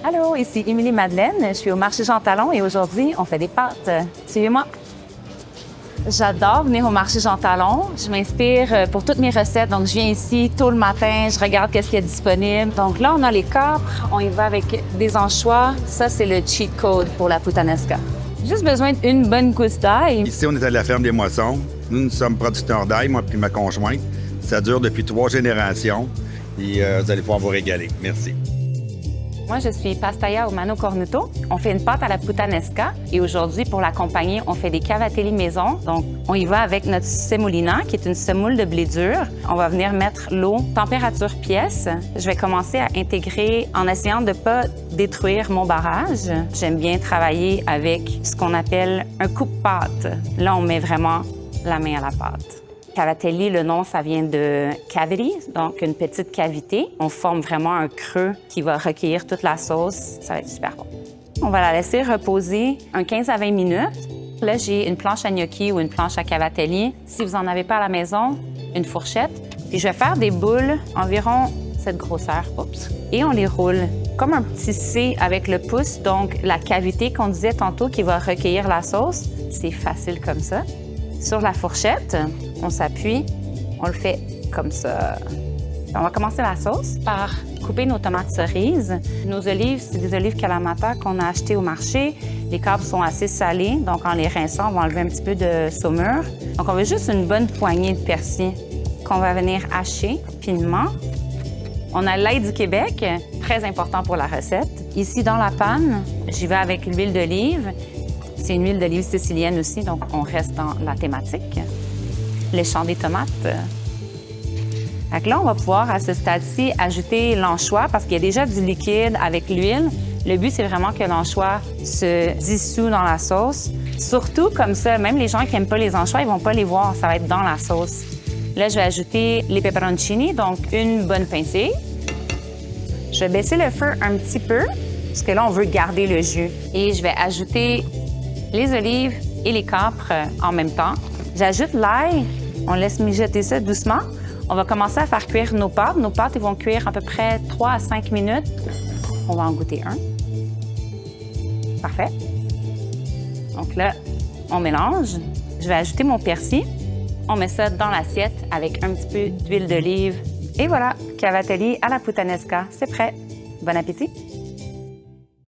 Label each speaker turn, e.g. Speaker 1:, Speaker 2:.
Speaker 1: Allô, ici Émilie Madeleine. Je suis au marché Jean Talon et aujourd'hui, on fait des pâtes. Suivez-moi. J'adore venir au marché Jean Talon. Je m'inspire pour toutes mes recettes. Donc, je viens ici tôt le matin, je regarde qu'est-ce qu'il y a disponible. Donc là, on a les capres. On y va avec des anchois. Ça, c'est le cheat code pour la puttanesca. Juste besoin d'une bonne gousse d'ail.
Speaker 2: Ici, on est à la ferme des Moissons. Nous sommes producteurs d'ail, moi puis ma conjointe. Ça dure depuis 3 générations et vous allez pouvoir vous régaler. Merci.
Speaker 1: Moi, je suis Pastaya au Mano Cornuto. On fait une pâte à la puttanesca et aujourd'hui, pour l'accompagner, on fait des cavatelli maison. Donc, on y va avec notre semolina, qui est une semoule de blé dur. On va venir mettre l'eau température pièce. Je vais commencer à intégrer en essayant de ne pas détruire mon barrage. J'aime bien travailler avec ce qu'on appelle un coupe-pâte. Là, on met vraiment la main à la pâte. Cavatelli, le nom, ça vient de cavity, donc une petite cavité. On forme vraiment un creux qui va recueillir toute la sauce. Ça va être super bon. On va la laisser reposer 15 à 20 minutes. Là, j'ai une planche à gnocchi ou une planche à cavatelli. Si vous n'en avez pas à la maison, une fourchette. Puis je vais faire des boules environ cette grosseur. Oups. Et on les roule comme un petit C avec le pouce. Donc, la cavité qu'on disait tantôt qui va recueillir la sauce, c'est facile comme ça. Sur la fourchette, on s'appuie, on le fait comme ça. On va commencer la sauce par couper nos tomates cerises. Nos olives, c'est des olives Kalamata qu'on a achetées au marché. Les câbles sont assez salés, donc en les rinçant, on va enlever un petit peu de saumure. Donc on veut juste une bonne poignée de persil qu'on va venir hacher finement. On a l'ail du Québec, très important pour la recette. Ici, dans la panne, j'y vais avec l'huile d'olive. C'est une huile d'olive sicilienne aussi, donc on reste dans la thématique. Les champs des tomates. Fait que là, on va pouvoir, à ce stade-ci, ajouter l'anchois parce qu'il y a déjà du liquide avec l'huile. Le but, c'est vraiment que l'anchois se dissout dans la sauce. Surtout comme ça, même les gens qui n'aiment pas les anchois, ils vont pas les voir, ça va être dans la sauce. Là, je vais ajouter les peperoncini, donc une bonne pincée. Je vais baisser le feu un petit peu parce que là, on veut garder le jus. Et je vais ajouter les olives et les capres en même temps. J'ajoute l'ail. On laisse mijoter ça doucement. On va commencer à faire cuire nos pâtes. Nos pâtes, ils vont cuire à peu près 3 à 5 minutes. On va en goûter un. Parfait. Donc là, on mélange. Je vais ajouter mon persil. On met ça dans l'assiette avec un petit peu d'huile d'olive. Et voilà, cavatelli à la puttanesca. C'est prêt. Bon appétit!